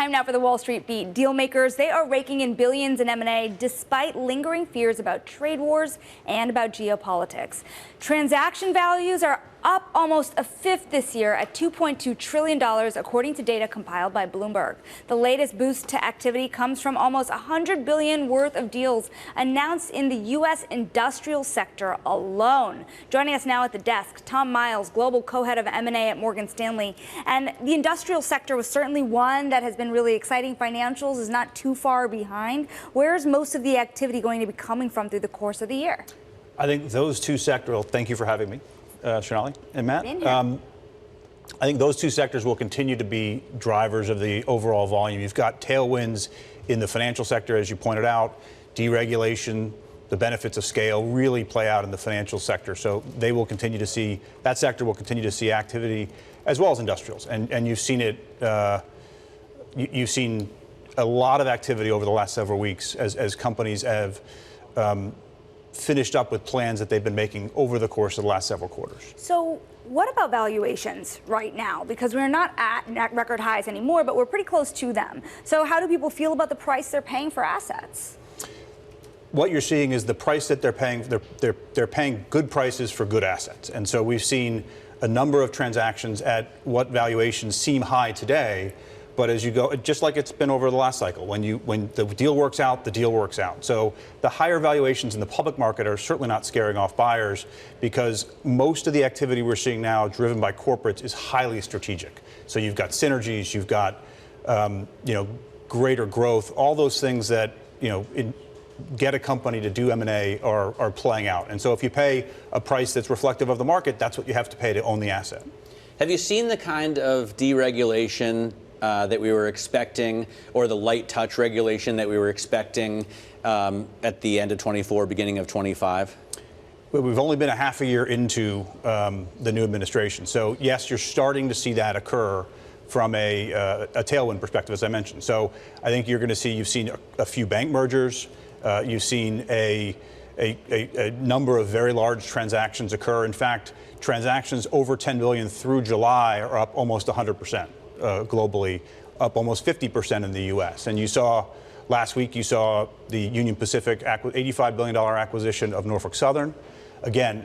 time now for the Wall Street Beat. Dealmakers, they are raking in billions in M&A despite lingering fears about trade wars and about geopolitics. Transaction values are up almost a fifth this year at $2.2 trillion, according to data compiled by Bloomberg. The latest boost to activity comes from almost $100 billion worth of deals announced in the U.S. industrial sector alone. Joining us now at the desk, Tom Miles, Global Co-Head of M&A at Morgan Stanley. And the industrial sector was certainly one that has been really exciting. Financials is not too far behind. Where's most of the activity going to be coming from through the course of the year? I think those two sectors, thank you for having me. Shonali and Matt. I think those two sectors will continue to be drivers of the overall volume. You've got tailwinds in the financial sector, as you pointed out. Deregulation, the benefits of scale really play out in the financial sector. So they will continue to see, that sector will continue to see activity as well as industrials. And you've seen it, you've seen a lot of activity over the last several weeks as companies have finished up with plans that they've been making over the course of the last several quarters. So what about valuations right now? Because we're not at record highs anymore, but we're pretty close to them. So how do people feel about the price they're paying for assets? What you're seeing is the price that they're paying. They're paying good prices for good assets. And so we've seen a number of transactions at what valuations seem high today. But as you go, just like it's been over the last cycle, when the deal works out, the deal works out. So the higher valuations in the public market are certainly not scaring off buyers because most of the activity we're seeing now driven by corporates is highly strategic. So you've got synergies, you've got greater growth, all those things that get a company to do M&A are playing out. And so if you pay a price that's reflective of the market, that's what you have to pay to own the asset. Have you seen the kind of deregulation that we were expecting, or the light touch regulation that we were expecting at the end of 24, beginning of 25? Well, we've only been a half a year into the new administration. So yes, you're starting to see that occur from a tailwind perspective, as I mentioned. So I think you've seen a few bank mergers. You've seen a number of very large transactions occur. In fact, transactions over $10 billion through July are up almost 100%. Globally, up almost 50% in the U.S. And you saw last week, you saw the Union Pacific $85 billion acquisition of Norfolk Southern. Again,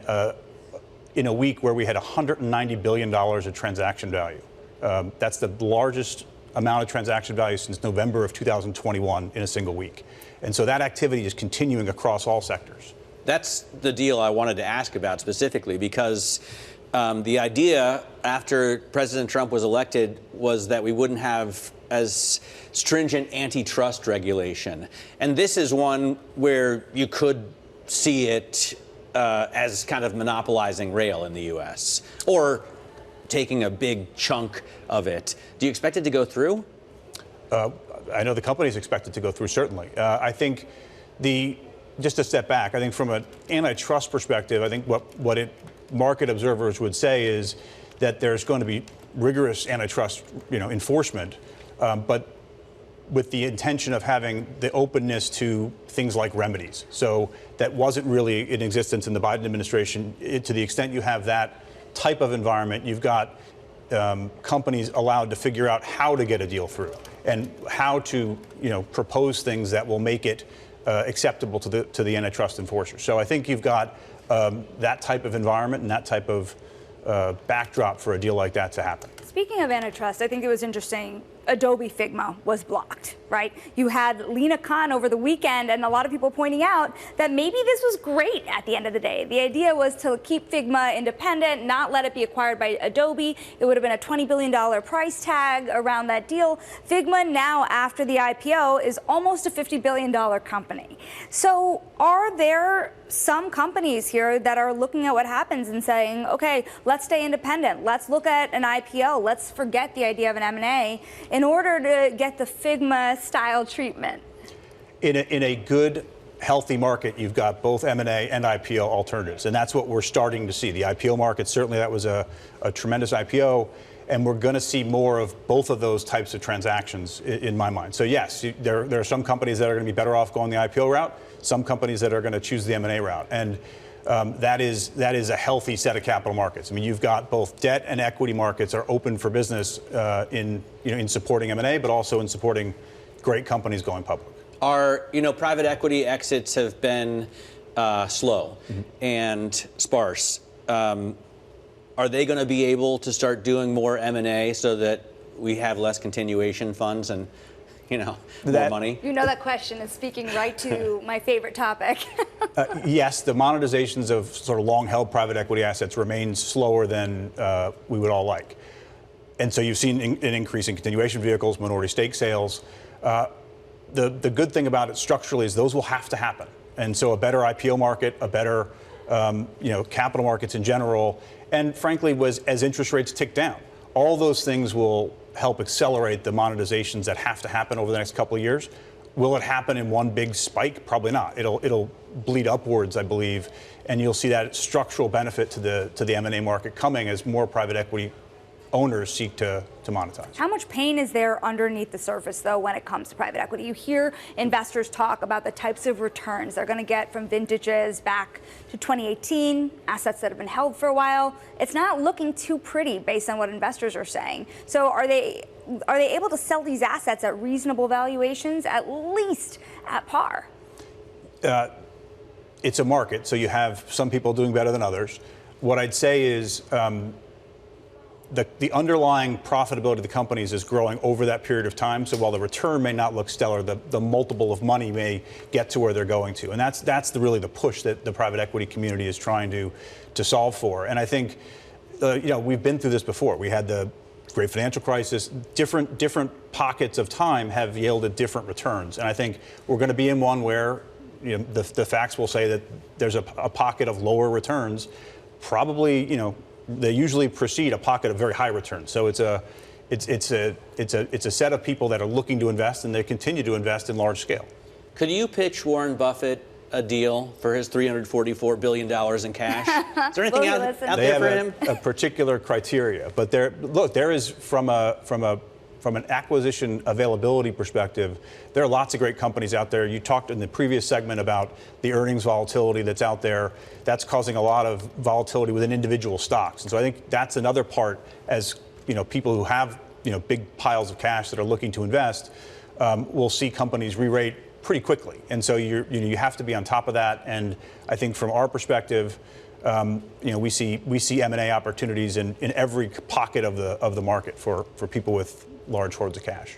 in a week where we had $190 billion of transaction value. That's the largest amount of transaction value since November of 2021 in a single week. And so that activity is continuing across all sectors. That's the deal I wanted to ask about specifically because the idea after President Trump was elected was that we wouldn't have as stringent antitrust regulation. And this is one where you could see it as kind of monopolizing rail in the U.S. or taking a big chunk of it. Do you expect it to go through? I know the companies expect it to go through, certainly. I think just to step back, I think from an antitrust perspective, I think what market observers would say is that there's going to be rigorous antitrust enforcement, but with the intention of having the openness to things like remedies. So that wasn't really in existence in the Biden administration. To the extent you have that type of environment, you've got companies allowed to figure out how to get a deal through and how to propose things that will make it acceptable to the antitrust enforcers. So I think you've got that type of environment and that type of backdrop for a deal like that to happen. Speaking of antitrust, I think it was interesting. Adobe Figma was blocked, right? You had Lina Khan over the weekend and a lot of people pointing out that maybe this was great at the end of the day. The idea was to keep Figma independent, not let it be acquired by Adobe. It would have been a $20 billion price tag around that deal. Figma now, after the IPO, is almost a $50 billion company. So are there some companies here that are looking at what happens and saying, okay, let's stay independent. Let's look at an IPO. Let's forget the idea of an M&A in order to get the Figma style treatment? In a good, healthy market, you've got both M&A and IPO alternatives. And that's what we're starting to see. The IPO market, certainly that was a tremendous IPO. And we're going to see more of both of those types of transactions in my mind. So yes, there are some companies that are going to be better off going the IPO route, some companies that are going to choose the M&A route. And that is a healthy set of capital markets. I mean, you've got both debt and equity markets are open for business in supporting M&A, but also in supporting great companies going public. Private equity exits have been slow and sparse. Are they going to be able to start doing more M&A so that we have less continuation funds and, more money? That question is speaking right to my favorite topic. Yes, the monetizations of sort of long-held private equity assets remain slower than we would all like. And so you've seen an increase in continuation vehicles, minority stake sales. The good thing about it structurally is those will have to happen. And so a better IPO market, a better capital markets in general, and frankly, as interest rates tick down, all those things will help accelerate the monetizations that have to happen over the next couple of years. Will it happen in one big spike? Probably not. It'll bleed upwards, I believe, and you'll see that structural benefit to the M&A market coming as more private equity owners seek to monetize. How much pain is there underneath the surface, though, when it comes to private equity? You hear investors talk about the types of returns they're going to get from vintages back to 2018, assets that have been held for a while. It's not looking too pretty based on what investors are saying. So are they able to sell these assets at reasonable valuations, at least at par? It's a market, so you have some people doing better than others. What I'd say is the underlying profitability of the companies is growing over that period of time. So while the return may not look stellar, the multiple of money may get to where they're going to. And that's really the push that the private equity community is trying to solve for. And I think, we've been through this before. We had the great financial crisis. Different pockets of time have yielded different returns. And I think we're going to be in one where the facts will say that there's a pocket of lower returns. Probably, they usually precede a pocket of very high returns. So it's a set of people that are looking to invest, and they continue to invest in large scale. Could you pitch Warren Buffett a deal for his $344 billion in cash? Is there anything out there for him? A particular criteria, but there is from an acquisition availability perspective, there are lots of great companies out there. You talked in the previous segment about the earnings volatility that's out there. That's causing a lot of volatility within individual stocks. And so I think that's another part as people who have big piles of cash that are looking to invest will see companies re-rate pretty quickly. And so you have to be on top of that. And I think from our perspective, we see M&A opportunities in every pocket of the market for people with large hoards of cash.